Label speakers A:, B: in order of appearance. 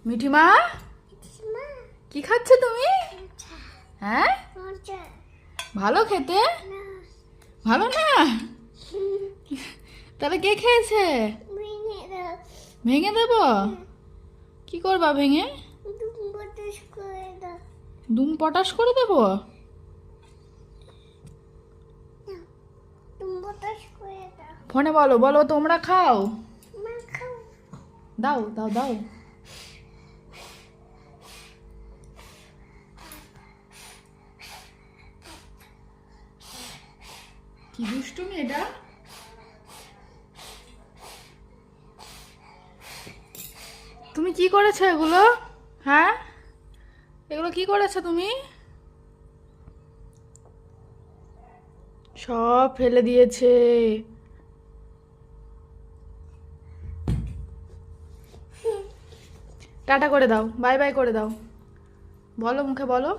A: মিঠিমা, কি খাচ্ছ তুমি? হ্যাঁ, ভালো খেতে? ভালো না? তাহলে কে খেয়েছে? ভেঙে দেব? কি করবা ভেঙে? দুম পটাশ করে দেব? ফোনে বলো, বলো তোমরা খাও। দাও দাও দাও। কি দুষ্টুমি এটা? তুমি কি করেছো এগুলো? হ্যাঁ, এগুলো কি করেছো তুমি? সব ফেলে দিয়েছে। টাটা করে দাও, বাই বাই করে দাও, বলো মুখে বলো।